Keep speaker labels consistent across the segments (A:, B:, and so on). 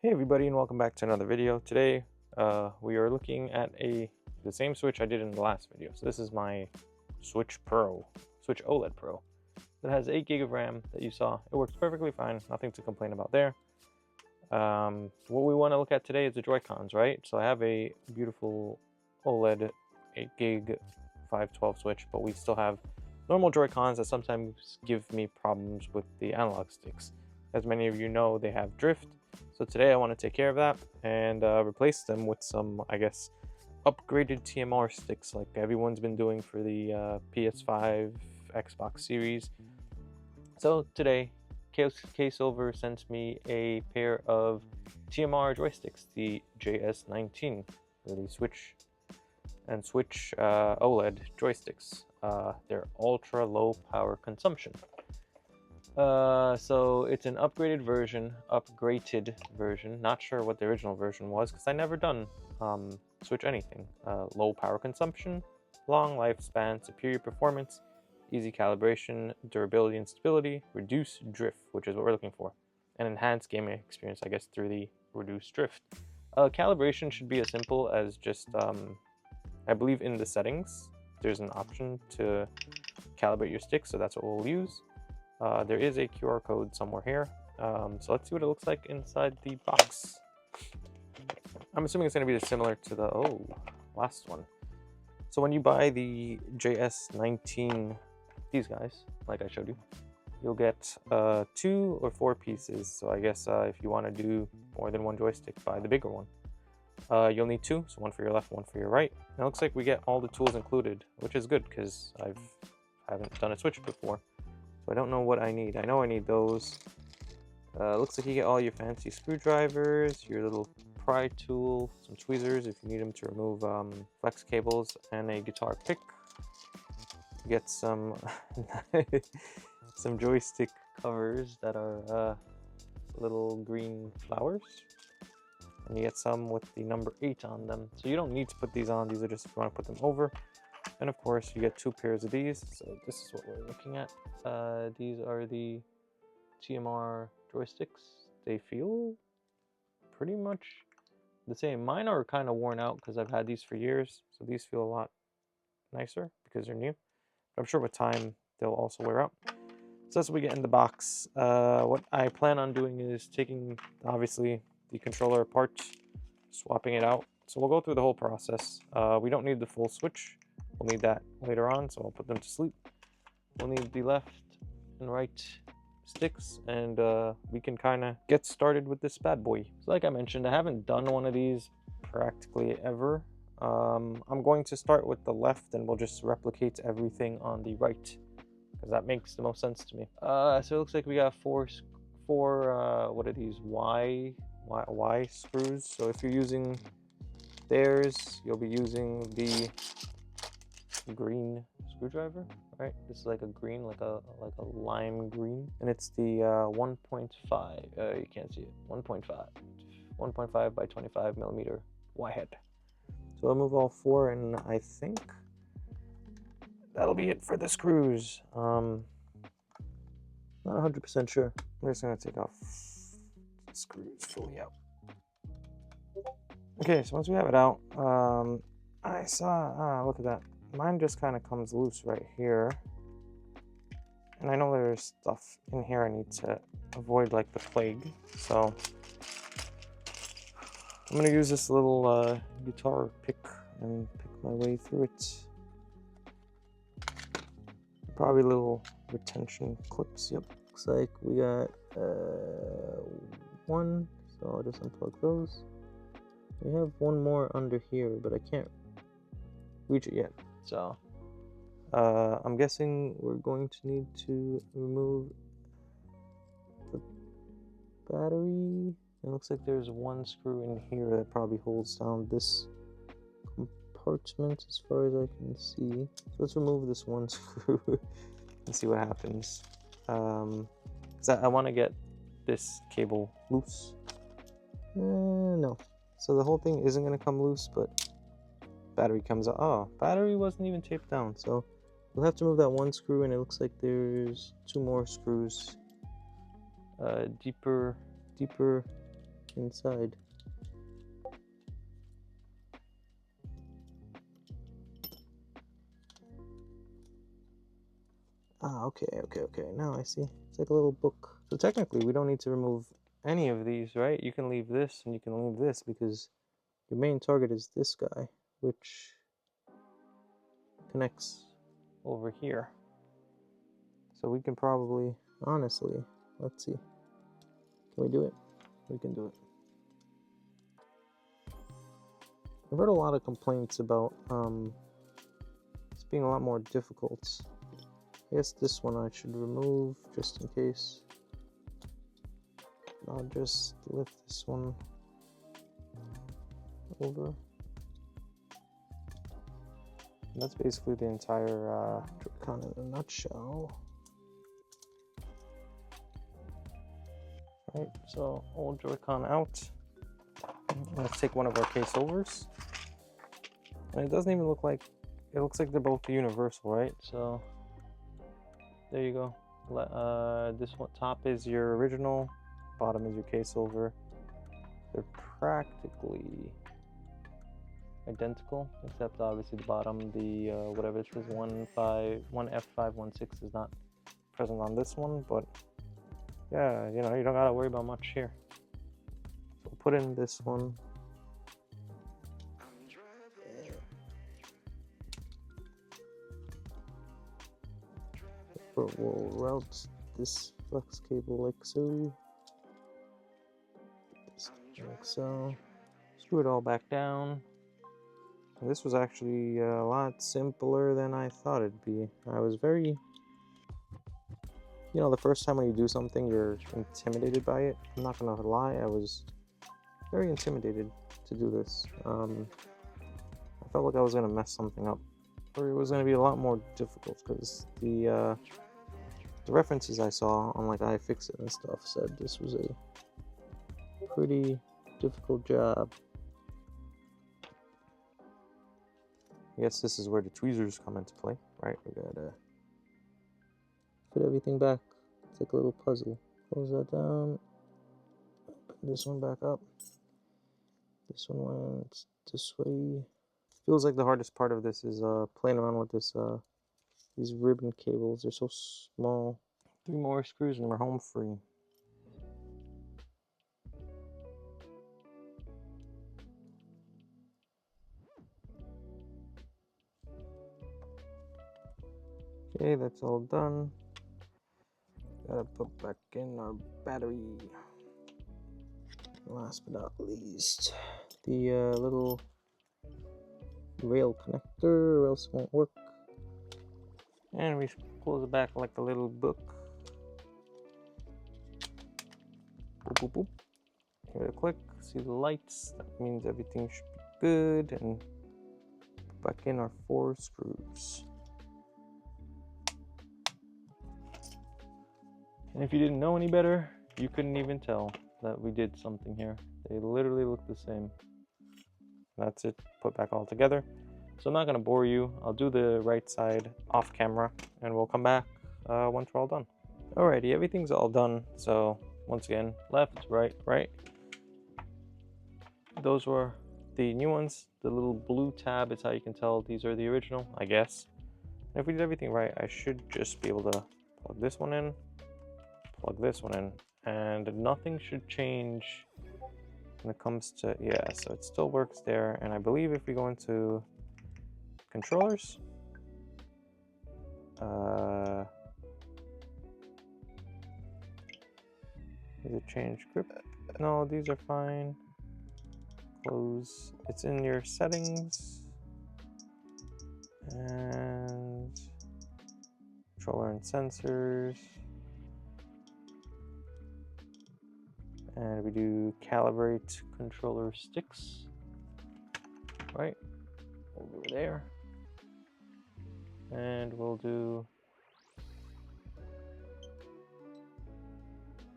A: Hey everybody, and welcome back to another video. Today we are looking at the same Switch I did in the last video. So this is my Switch OLED Pro. It has 8 GB of RAM that you saw. It works perfectly fine, nothing to complain about there. What we want to look at today is the Joy-Cons, right? So I have a beautiful OLED 8 GB 512 Switch, but we still have normal Joy-Cons that sometimes give me problems with the analog sticks. As many of you know, they have drift. So today I want to take care of that and replace them with some, I guess, upgraded TMR sticks like everyone's been doing for the PS5, Xbox Series. So today, K-Silver sent me a pair of TMR joysticks, the JS19, for the Switch OLED joysticks. They're ultra low power consumption. So it's an upgraded version, not sure what the original version was because I never done Switch anything. Low power consumption, long lifespan, superior performance, easy calibration, durability and stability, reduced drift, which is what we're looking for, and enhanced gaming experience, I guess, through the reduced drift. Calibration should be as simple as just, I believe in the settings, there's an option to calibrate your stick, so that's what we'll use. There is a QR code somewhere here, so let's see what it looks like inside the box. I'm assuming it's going to be similar to the last one. So when you buy the JS19, these guys, like I showed you, you'll get 2 or 4 pieces. So I guess if you want to do more than one joystick, buy the bigger one. You'll need 2, so one for your left, one for your right. And it looks like we get all the tools included, which is good because I haven't done a Switch before. So I don't know what I need. I know I need those. Looks like you get all your fancy screwdrivers, your little pry tool, some tweezers if you need them to remove flex cables, and a guitar pick. You get some some joystick covers that are little green flowers. And you get some with the number 8 on them. So you don't need to put these on. These are just if you want to put them over. And of course, you get 2 pairs of these. So this is what we're looking at. These are the TMR joysticks. They feel pretty much the same. Mine are kind of worn out because I've had these for years. So these feel a lot nicer because they're new. But I'm sure with time, they'll also wear out. So that's what we get in the box. What I plan on doing is taking, obviously, the controller apart, swapping it out. So we'll go through the whole process. We don't need the full Switch. We'll need that later on, so I'll put them to sleep. We'll need the left and right sticks, and we can kind of get started with this bad boy. So like I mentioned, I haven't done one of these practically ever. I'm going to start with the left, and we'll just replicate everything on the right, because that makes the most sense to me. So it looks like we got four what are these, Y screws. So if you're using theirs, you'll be using the green screwdriver, right? This is like a green, like a lime green, and it's the 1.5. You can't see it. 1.5 by 25 millimeter Y head. So I'll move all 4, and I think that'll be it for the screws. Not 100% sure. I'm just gonna take off the screws fully out. Okay, so once we have it out, I saw, look at that. Mine just kind of comes loose right here. And I know there's stuff in here I need to avoid like the plague. So I'm going to use this little guitar pick and pick my way through it. Probably little retention clips. Yep. Looks like we got 1. So I'll just unplug those. We have 1 more under here, but I can't reach it yet. So I'm guessing we're going to need to remove the battery. It looks like there's 1 screw in here that probably holds down this compartment as far as I can see. So let's remove this 1 screw and see what happens. Because I want to get this cable loose. No. So the whole thing isn't going to come loose, but battery comes out. Oh, battery wasn't even taped down, so we'll have to move that 1 screw, and it looks like there's 2 more screws. Deeper inside. Ah, okay. Now I see. It's like a little book. So technically, we don't need to remove any of these, right? You can leave this and you can leave this because your main target is this guy, which connects over here. So we can probably, honestly, let's see. Can we do it? We can do it. I've heard a lot of complaints about it's being a lot more difficult. I guess this one I should remove just in case. I'll just lift this one over. And that's basically the entire Joy-Con in a nutshell. Right, so old Joy-Con out. Let's take one of our K-Silvers. And it doesn't even look like, it looks like they're both universal, right? So there you go. This one top is your original, bottom is your K-Silver. They're practically identical, except obviously the bottom, the whatever it is, 1F516 is not present on this one, but yeah, you know, you don't gotta worry about much here. So we'll put in this one. We'll route this flex cable like so. Like so. Screw it all back down. And this was actually a lot simpler than I thought it'd be. I was very, you know, the first time when you do something, you're intimidated by it. I'm not gonna lie, I was very intimidated to do this. I felt like I was gonna mess something up, or it was gonna be a lot more difficult because the references I saw on like iFixit and stuff said this was a pretty difficult job. I guess this is where the tweezers come into play, right? We gotta put everything back. It's like a little puzzle. Close that down. Open this one back up. This one went this way. Feels like the hardest part of this is playing around with this these ribbon cables. They're so small. 3 more screws and we're home free. Okay, that's all done. Gotta put back in our battery. Last but not least, the little rail connector, or else it won't work. And we close it back like a little book. Boop, boop, boop. Give it a click, see the lights. That means everything should be good. And put back in our 4 screws. And if you didn't know any better, you couldn't even tell that we did something here. They literally look the same. That's it, put back all together. So I'm not gonna bore you. I'll do the right side off camera and we'll come back once we're all done. Alrighty, everything's all done. So once again, left, right, right. Those were the new ones. The little blue tab is how you can tell these are the original, I guess. And if we did everything right, I should just be able to plug this one in, plug this one in, and nothing should change when it comes to, yeah, so it still works there. And I believe if we go into controllers, does it change grip? No, these are fine. Close. It's in your settings and controller and sensors. And we do calibrate controller sticks, right, over there. And we'll do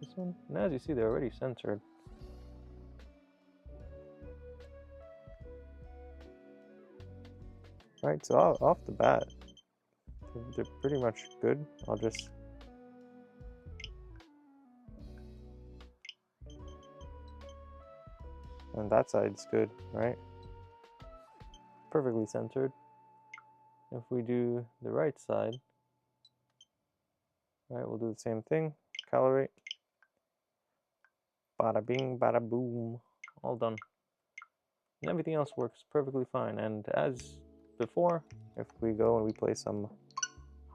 A: this one. And as you see, they're already censored. Right, so off the bat, they're pretty much good. I'll just And that side's good, right? Perfectly centered. If we do the right side, right, we'll do the same thing. Calibrate. Bada bing, bada boom. All done. And everything else works perfectly fine. And as before, if we go and we play some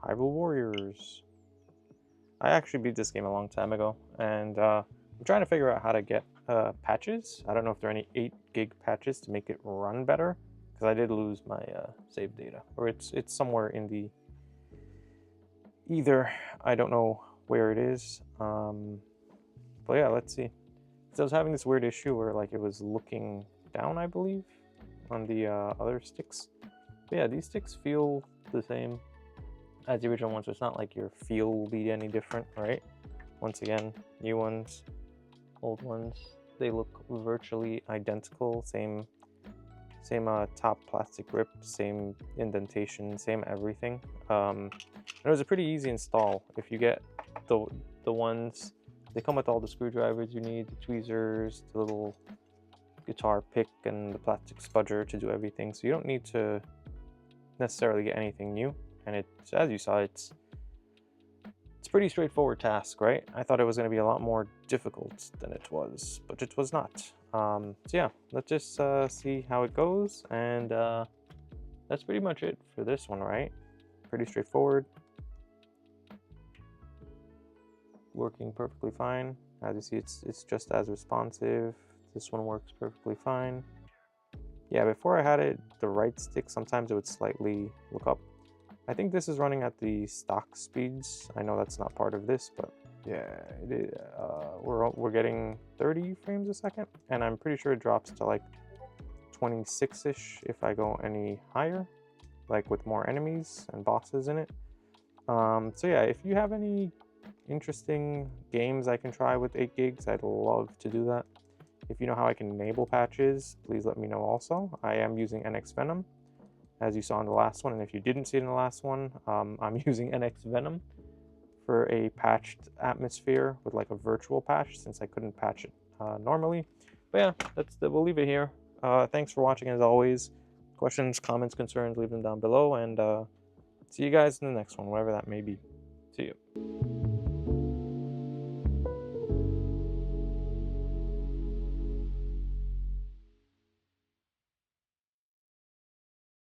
A: Hyrule Warriors. I actually beat this game a long time ago, and I'm trying to figure out how to get patches. I don't know if there are any 8 gig patches to make it run better, because I did lose my save data, or it's somewhere in the either. I don't know where it is, but yeah, let's see. So I was having this weird issue where like it was looking down, I believe, on the other sticks. But yeah, these sticks feel the same as the original ones, so it's not like your feel will be any different, right? Once again, new ones, old ones, they look virtually identical. Same top plastic grip, same indentation, same everything. It was a pretty easy install. If you get the ones, they come with all the screwdrivers you need, the tweezers, the little guitar pick, and the plastic spudger to do everything. So you don't need to necessarily get anything new. And it's, as you saw, it's a pretty straightforward task, right? I thought it was going to be a lot more difficult than it was, but it was not. So yeah, let's just see how it goes, and that's pretty much it for this one, right? Pretty straightforward. Working perfectly fine. As you see, it's just as responsive. This one works perfectly fine. Yeah, before I had it, the right stick, sometimes it would slightly look up. I think this is running at the stock speeds. I know that's not part of this, but yeah, it is, we're getting 30 frames a second, and I'm pretty sure it drops to like 26-ish if I go any higher, like with more enemies and bosses in it. So yeah, if you have any interesting games I can try with 8 gigs, I'd love to do that. If you know how I can enable patches, please let me know also. I am using NX Venom, as you saw in the last one, and if you didn't see it in the last one, I'm using NX Venom for a patched atmosphere with like a virtual patch, since I couldn't patch it normally. But yeah, we'll leave it here. Thanks for watching as always. Questions, comments, concerns, leave them down below, and see you guys in the next one, whatever that may be. See you.